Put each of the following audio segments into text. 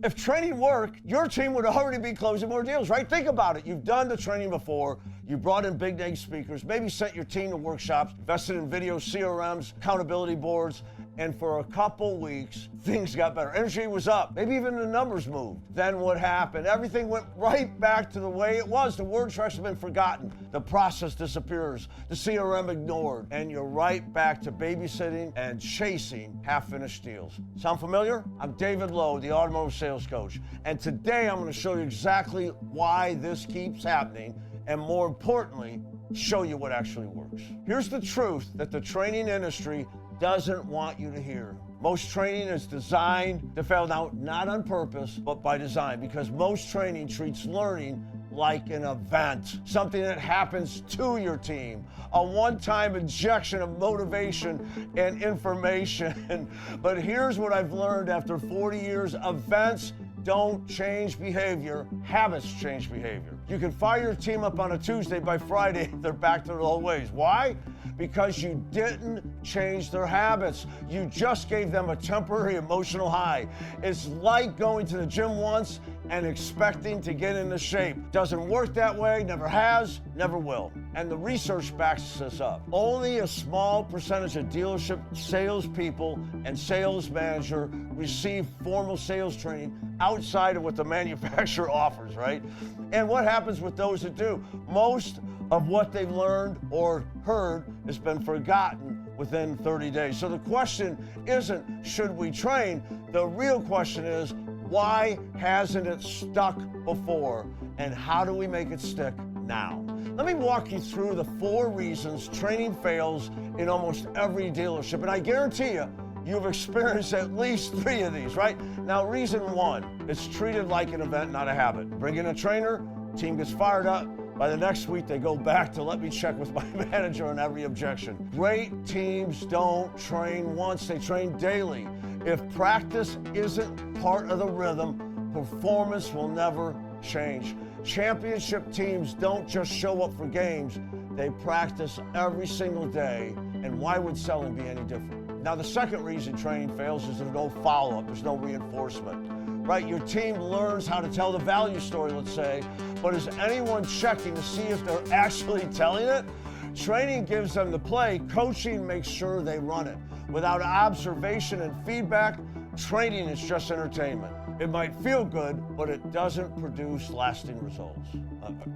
If training worked, your team would already be closing more deals, right? Think about it. You've done the training before. You brought in big name speakers, maybe sent your team to workshops, invested in video CRMs, accountability boards, and for a couple weeks, things got better. Energy was up. Maybe even the numbers moved. Then what happened? Everything went right back to the way it was. The word tracks have been forgotten. The process disappears. The CRM ignored. And you're right back to babysitting and chasing half-finished deals. Sound familiar? I'm David Lowe, the Automotive Sales Coach. And today I'm going to show you exactly why this keeps happening, and more importantly, show you what actually works. Here's the truth that the training industry doesn't want you to hear. Most training is designed to fail. Now, not on purpose, but by design, because most training treats learning like an event, something that happens to your team, a one-time injection of motivation and information. But here's what I've learned after 40 years: events don't change behavior, habits change behavior. You can fire your team up on a Tuesday, by Friday, they're back to their old ways. Why? Because you didn't change their habits. You just gave them a temporary emotional high. It's like going to the gym once and expecting to get into shape. Doesn't work that way, never has, never will. And the research backs this up. Only a small percentage of dealership salespeople and sales manager receive formal sales training outside of what the manufacturer offers, right? And what happens with those that do? Most of what they've learned or heard has been forgotten within 30 days. So the question isn't, should we train? The real question is, why hasn't it stuck before? And how do we make it stick now? Let me walk you through the 4 reasons training fails in almost every dealership. And I guarantee you, you've experienced at least 3 of these, right? Now, reason 1, it's treated like an event, not a habit. Bring in a trainer, team gets fired up. By the next week, they go back to, let me check with my manager on every objection. Great teams don't train once, they train daily. If practice isn't part of the rhythm, performance will never change. Championship teams don't just show up for games, they practice every single day. And why would selling be any different? Now, the second reason training fails is there's no follow-up, there's no reinforcement. Right, your team learns how to tell the value story, let's say, but is anyone checking to see if they're actually telling it? Training gives them the play, coaching makes sure they run it. Without observation and feedback, training is just entertainment. It might feel good, but it doesn't produce lasting results.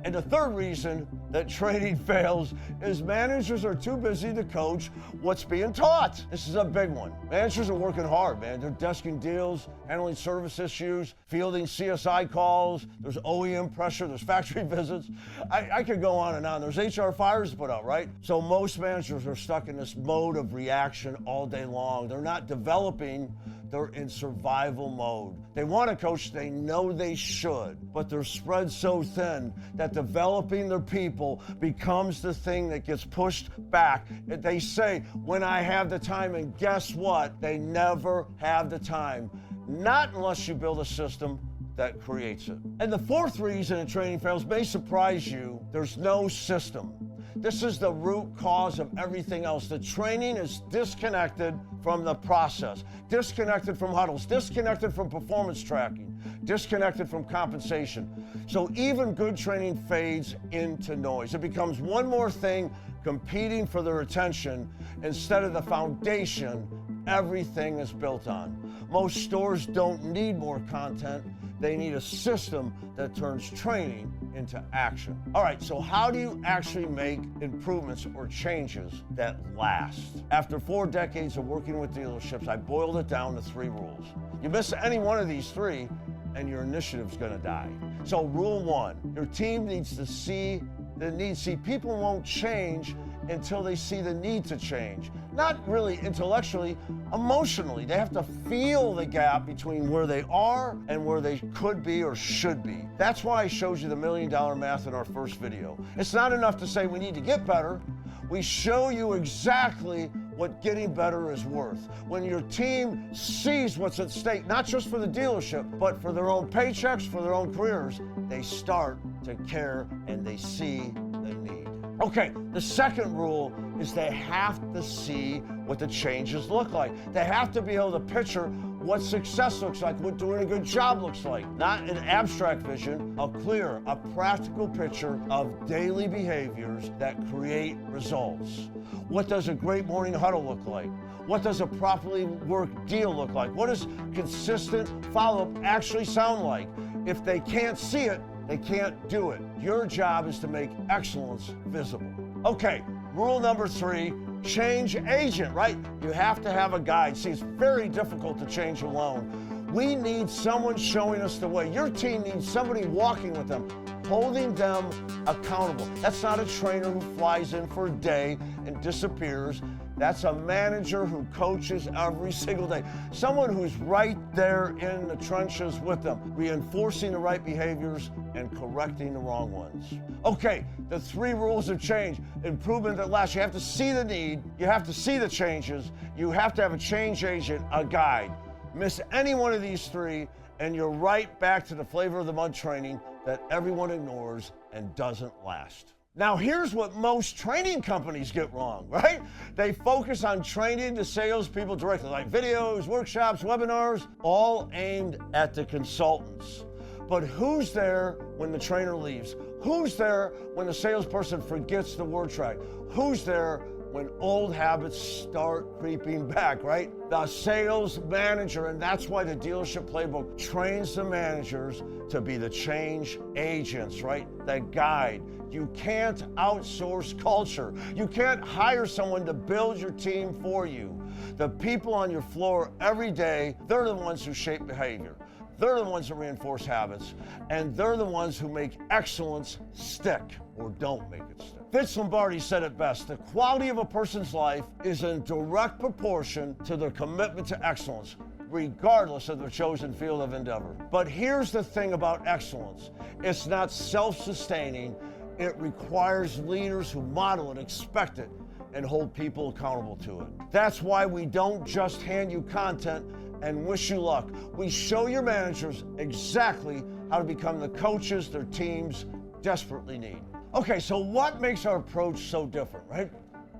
And the third reason that training fails is managers are too busy to coach what's being taught. This is a big one. Managers are working hard, man. They're desking deals, handling service issues, fielding CSI calls. There's OEM pressure, there's factory visits. I could go on and on. There's HR fires to put out, right? So most managers are stuck in this mode of reaction all day long. They're not developing, they're in survival mode. They want to coach, they know they should, but they're spread so thin that developing their people becomes the thing that gets pushed back. They say, when I have the time, and guess what? They never have the time. Not unless you build a system that creates it. And the fourth reason that training fails may surprise you. There's no system. This is the root cause of everything else. The training is disconnected from the process, disconnected from huddles, disconnected from performance tracking, disconnected from compensation. So even good training fades into noise. It becomes one more thing competing for their attention instead of the foundation everything is built on. Most stores don't need more content. They need a system that turns training into action. All right, so how do you actually make improvements or changes that last? After 4 decades of working with dealerships, I boiled it down to 3 rules. You miss any one of these 3, and your initiative's gonna die. So rule 1, your team needs to see the need. See, people won't change until they see the need to change. Not really intellectually, emotionally. They have to feel the gap between where they are and where they could be or should be. That's why I showed you the $1 million math in our first video. It's not enough to say we need to get better. We show you exactly what getting better is worth. When your team sees what's at stake, not just for the dealership, but for their own paychecks, for their own careers, they start to care and they see the need. Okay, the second rule is they have to see what the changes look like. They have to be able to picture what success looks like, what doing a good job looks like. Not an abstract vision, a clear, a practical picture of daily behaviors that create results. What does a great morning huddle look like? What does a properly worked deal look like? What does consistent follow-up actually sound like? If they can't see it, they can't do it. Your job is to make excellence visible. Okay, rule number 3, change agent, right? You have to have a guide. See, it's very difficult to change alone. We need someone showing us the way. Your team needs somebody walking with them, holding them accountable. That's not a trainer who flies in for a day and disappears. That's a manager who coaches every single day. Someone who's right there in the trenches with them, reinforcing the right behaviors and correcting the wrong ones. Okay, the 3 rules of change. Improvement that lasts. You have to see the need, you have to see the changes, you have to have a change agent, a guide. Miss any one of these 3, and you're right back to the flavor of the month training that everyone ignores and doesn't last. Now, here's what most training companies get wrong, right? They focus on training the salespeople directly, like videos, workshops, webinars, all aimed at the consultants. But who's there when the trainer leaves? Who's there when the salesperson forgets the word track? Who's there when old habits start creeping back, right? The sales manager, and that's why the Dealership Playbook trains the managers to be the change agents, right? The guide. You can't outsource culture. You can't hire someone to build your team for you. The people on your floor every day, they're the ones who shape behavior. They're the ones that reinforce habits, and they're the ones who make excellence stick, or don't make it stick. Vince Lombardi said it best: the quality of a person's life is in direct proportion to their commitment to excellence, regardless of their chosen field of endeavor. But here's the thing about excellence: it's not self-sustaining. It requires leaders who model it, expect it, and hold people accountable to it. That's why we don't just hand you content and wish you luck. We show your managers exactly how to become the coaches their teams desperately need. Okay, so what makes our approach so different, right?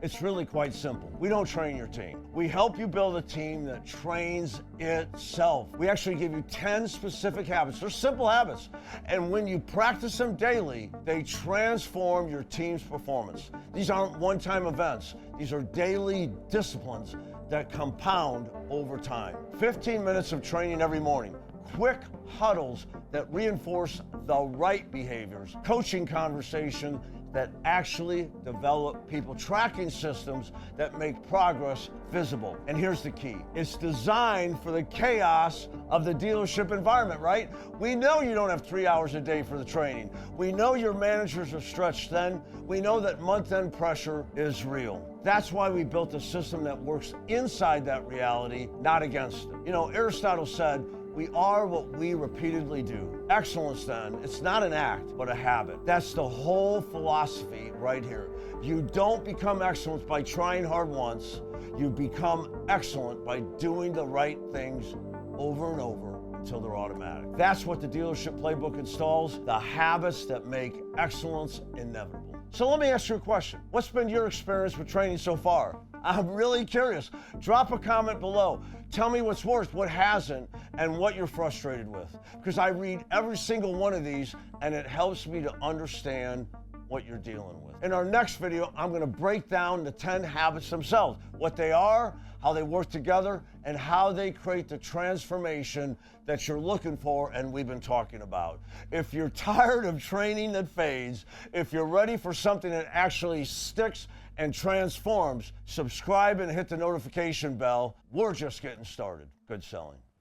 It's really quite simple. We don't train your team. We help you build a team that trains itself. We actually give you 10 specific habits. They're simple habits. And when you practice them daily, they transform your team's performance. These aren't one-time events. These are daily disciplines that compound over time. 15 minutes of training every morning. Quick huddles that reinforce the right behaviors. Coaching conversation that actually develop people, tracking systems that make progress visible. And here's the key: it's designed for the chaos of the dealership environment, right? We know you don't have 3 hours a day for the training. We know your managers are stretched thin. We know that month-end pressure is real. That's why we built a system that works inside that reality, not against it. You know, Aristotle said, we are what we repeatedly do. Excellence, then, it's not an act, but a habit. That's the whole philosophy right here. You don't become excellent by trying hard once. You become excellent by doing the right things over and over until they're automatic. That's what the Dealership Playbook installs, the habits that make excellence inevitable. So let me ask you a question. What's been your experience with training so far? I'm really curious. Drop a comment below. Tell me what's worked, what hasn't, and what you're frustrated with. Because I read every single one of these, and it helps me to understand what you're dealing with. In our next video, I'm going to break down the 10 habits themselves, what they are, how they work together, and how they create the transformation that you're looking for and we've been talking about. If you're tired of training that fades, if you're ready for something that actually sticks and transforms, subscribe and hit the notification bell. We're just getting started. Good selling.